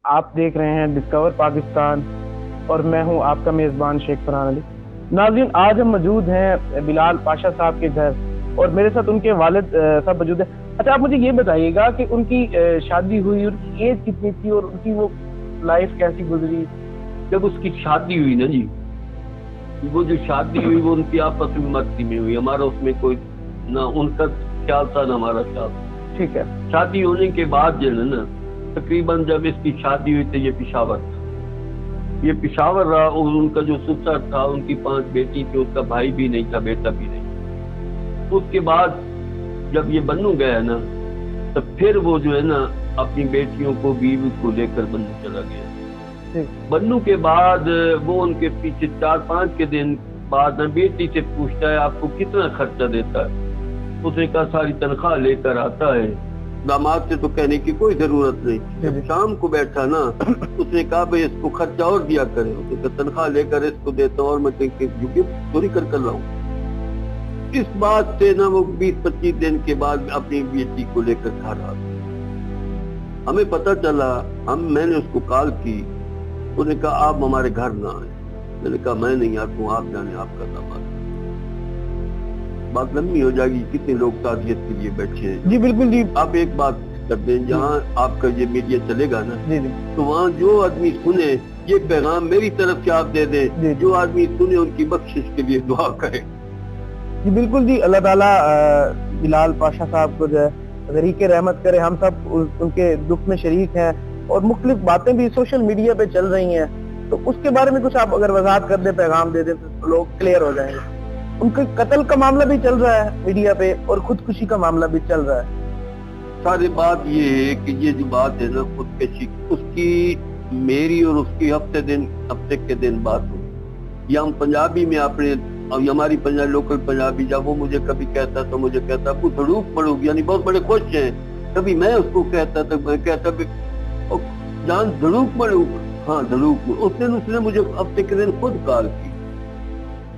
آپ دیکھ رہے ہیں ڈسکور پاکستان اور میں ہوں آپ کا میزبان شیخ فرحان علی۔ ناظرین، آج ہم موجود ہیں بلال پاشا صاحب کے گھر اور میرے ساتھ ان کے والد صاحب موجود ہیں۔ اچھا، آپ مجھے یہ بتائیے گا کہ ان کی شادی ہوئی، ان کی ایج کتنی تھی اور ان کی وہ لائف کیسی گزری؟ جب اس کی شادی ہوئی نا جی، وہ جو شادی ہوئی وہ ان کی آپس میں مرضی میں ہوئی، ہمارا اس میں کوئی نہ ان کا خیال تھا نہ ہمارا خیال تھا۔ ٹھیک ہے۔ شادی ہونے کے بعد جو ہے نا تقریباً جب اس کی شادی ہوئی تو یہ پشاور تھا، یہ پشاور رہا، اور ان کا جو سسر تھا ان کی 5 بیٹی تھی، اس کا بھائی بھی نہیں تھا، بیٹا بھی نہیں۔ اس کے بعد جب یہ بنو گیا نا تو پھر وہ جو ہے نا اپنی بیٹیوں کو بیوی کو لے کر بنو چلا گیا۔ بنو کے بعد وہ ان کے پیچھے 4-5 کے دن بعد بیٹی سے پوچھتا ہے آپ کو کتنا خرچہ دیتا ہے؟ اس نے کہا ساری تنخواہ لے کر آتا ہے۔ داماد سے تو کہنے کی کوئی ضرورت نہیں، جب شام کو بیٹھا نا اس نے کہا بھئی اس کو خرچہ اور دیا کرے، اس نے کہا تنخواہ لے کر اس کو دیتا ہوں اور میں چوری کر کر لاؤں۔ اس بات سے نا وہ 20-25 دن کے بعد اپنی بیٹی کو لے کر گھر آ گیا۔ ہمیں پتہ چلا، میں نے اس کو کال کی، اس نے کہا آپ ہمارے گھر نہ آئیں۔ میں نے کہا میں نہیں آتا ہوں، آپ جانے آپ کا داماد۔ بات لمبی ہو جائے گی، کتنے لوگ تعزیت کے لیے بیٹھے ہیں۔ جی بالکل جی۔ آپ ایک بات کر دیں، جہاں آپ کا یہ میڈیا چلے گا نا تو وہاں جو آدمی سنے یہ پیغام میری طرف سے آپ دے دیں، جو آدمی سنے ان کی بخشش کے لیے دعا کرے۔ جی بالکل جی، اللہ تعالیٰ بلال پاشا صاحب کو جو ہے غریق رحمت کرے۔ ہم سب ان کے دکھ میں شریک ہیں اور مختلف باتیں بھی سوشل میڈیا پہ چل رہی ہیں، تو اس کے بارے میں کچھ آپ اگر وضاحت کر دیں، پیغام دے دیں تو لوگ کلیئر ہو جائیں گے۔ ان کے قتل کا معاملہ بھی چل رہا ہے میڈیا پہ اور خودکشی کا معاملہ بھی چل رہا ہے۔ ساری بات یہ ہے کہ یہ جو بات ہے نا خودکشی، اس کی میری اور اس کی ہفتے کے دن بات ہوئی۔ یہ ہم پنجابی میں اپنے ہماری لوکل پنجابی، جب وہ مجھے کبھی کہتا تو مجھے کہتا کو دھڑوک پڑوگ، یعنی بہت بڑے خوش ہیں۔ کبھی میں اس کو کہتا تو میں کہتا جان دھڑوک پڑوگ، ہاں دھڑوک۔ اس نے مجھے ہفتے کے دن خود کال کی،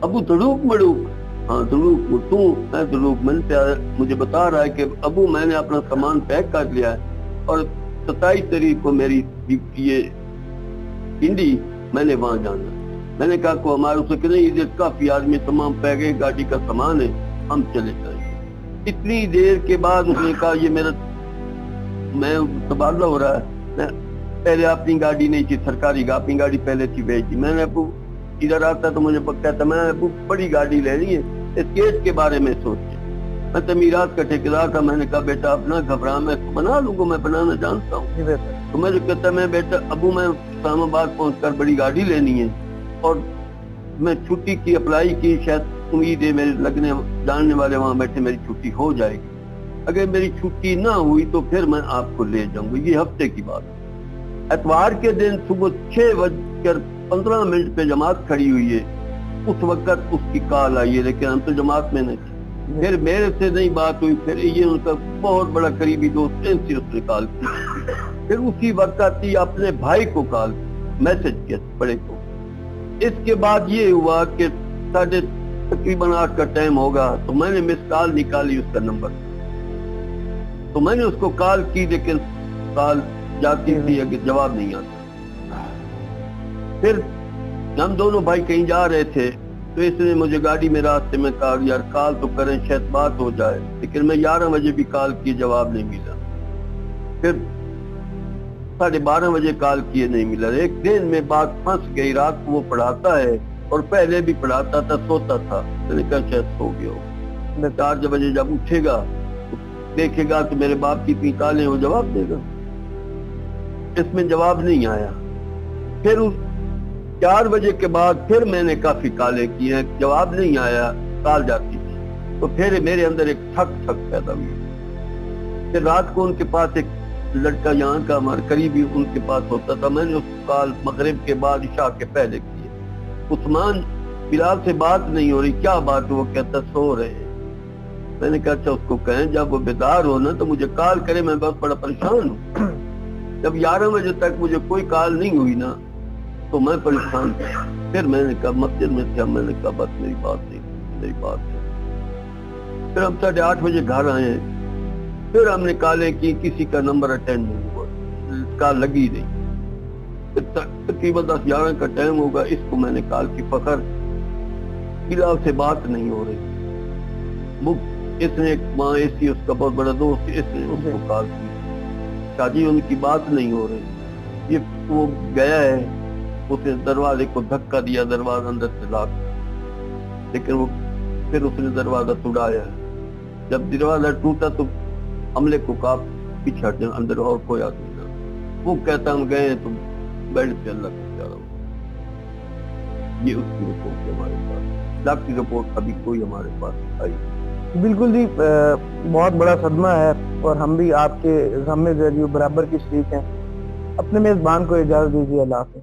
ابو دھڑوک مڑوک، ہاں دھڑوک میں دھڑوک۔ مجھے بتا رہا ہے کہ ابو میں نے اپنا سامان پیک کر لیا ہے اور 27 تاریخ کو میری یہ پنڈی میں نے وہاں جانا۔ میں نے کہا کو ہمارے اسے کہ نہیں ادھر کافی آدمی تمام پہ گئے، گاڑی کا سامان ہے، ہم چلے جائیں گے۔ اتنی دیر کے بعد اس نے کہا یہ میرا میں تبادلہ ہو رہا ہے، میں پہلے اپنی گاڑی نہیں تھی سرکاری، اپنی گاڑی پہلے تھی بھیج دی۔ میں نے ابو ادھر آتا تو مجھے کہتا میں ابو بڑی گاڑی لینی ہے، اس کیس کے بارے میں سوچے۔ میں تعمیرات کا ٹھیکیدار تھا، میں نے کہا بیٹا اپنا گھبرا، میں بنا لوں گا، میں بنانا جانتا ہوں۔ تو مجھے کہتا میں بیٹا ابو میں اسلام آباد پہنچ کر بڑی گاڑی لینی ہے اور میں چھٹی کی اپلائی کی، شاید امید ہے میرے لگنے جاننے والے وہاں بیٹھے میری چھٹی ہو جائے گی۔ اگر میری چھٹی نہ ہوئی تو پھر میں آپ کو لے جاؤں گا۔ یہ ہفتے کی بات ہے۔ اتوار کے دن صبح 6:15 پہ جماعت کھڑی ہوئی ہے، اس وقت اس کی کال آئی ہے، لیکن ہم تو جماعت میں نہیں تھے۔ پھر میرے سے نہیں بات ہوئی، پھر یہ ان کا بہت بڑا قریبی دوست سے اس نے کال کی، پھر اسی وقت ہی اپنے بھائی کو کال میسج کیا بڑے کو۔ اس کے بعد یہ ہوا کہ تقریباً 8 کا ٹائم ہوگا تو میں نے مس کال نکالی اس کا نمبر، تو میں نے اس کو کال کی، لیکن کال جاتی تھی اگر جواب نہیں آتا۔ پھر ہم دونوں بھائی کہیں جا رہے تھے تو اس نے مجھے گاڑی میں راستے میں کہا یار کال تو کریں شاید بات ہو جائے، لیکن میں 11 بجے بھی کال کی، جواب نہیں ملا۔ پھر 12:30 بجے کال کیے، نہیں ملا۔ ایک دن میں بات پھنس گئی، رات کو وہ پڑھاتا ہے اور پہلے بھی پڑھاتا تھا، سوتا تھا، میں نے کہا شاید سو گیا ہو۔ 4 بجے جب اٹھے گا دیکھے گا تو میرے باپ کی اتنی کالیں وہ جواب دے گا، اس میں جواب نہیں آیا۔ پھر 4 بجے کے بعد پھر میں نے کافی کالیں کی ہیں، جواب نہیں آیا، کال جاتی تھی، تو پھر میرے اندر ایک تھک پیدا ہوئی۔ پھر رات کو ان کے پاس ایک لڑکا یہاں کا ہمارے قریبی ان کے پاس ہوتا تھا، میں نے اس کال مغرب کے بعد عشاء کے پہلے کی۔ عثمان بلال سے بات نہیں ہو رہی، کیا بات؟ وہ کہتا سو رہے ہیں۔ میں نے کہا اچھا اس کو کہیں جب وہ بیدار ہو نا تو مجھے کال کرے، میں بہت بڑا پریشان ہوں۔ جب 11 بجے تک مجھے کوئی کال نہیں ہوئی نا تو میں پریشان تھا۔ پھر میں نے کہا مسجد میں تھا، میں نے کہا بس میری بات نہیں، میری بات ہے۔ پھر ہم 8:30 بجے گھر آئے، پھر ہم نے کالیں کی، کسی کا نمبر اٹینڈ نہیں ہوا، کال لگی نہیں۔ تقریباً 10-11 کا ٹائم ہوگا. اس کو میں نے کال کی فخر بلال سے بات نہیں ہو رہی. اس نے وہاں ایسی اس کا بہت بڑا دوست اس نے اس کو کال کی. شادی ان کی بات نہیں ہو رہی. یہ وہ گیا ہے, اس نے دروازے کو دھکا دیا, دروازہ اندر سے لاک, لیکن وہ پھر اس نے دروازہ توڑایا. جب دروازہ ٹوٹا تو عملے کو کہا پیچھے ہٹ جاؤ, اندر اور کوئی آدمی نہ. وہ کہتا ہم گئے تو بیڈ پہ اللہ کا پیارا ہو. یہ اس کی رپورٹ ہے ہمارے پاس. ڈاکٹری رپورٹ ابھی کوئی ہمارے پاس آئی. بالکل جی, بہت بڑا صدمہ ہے اور ہم بھی آپ کے غم میں برابر کی شریک ہیں. اپنے میزبان کو اجازت دیجیے. اللہ حافظ.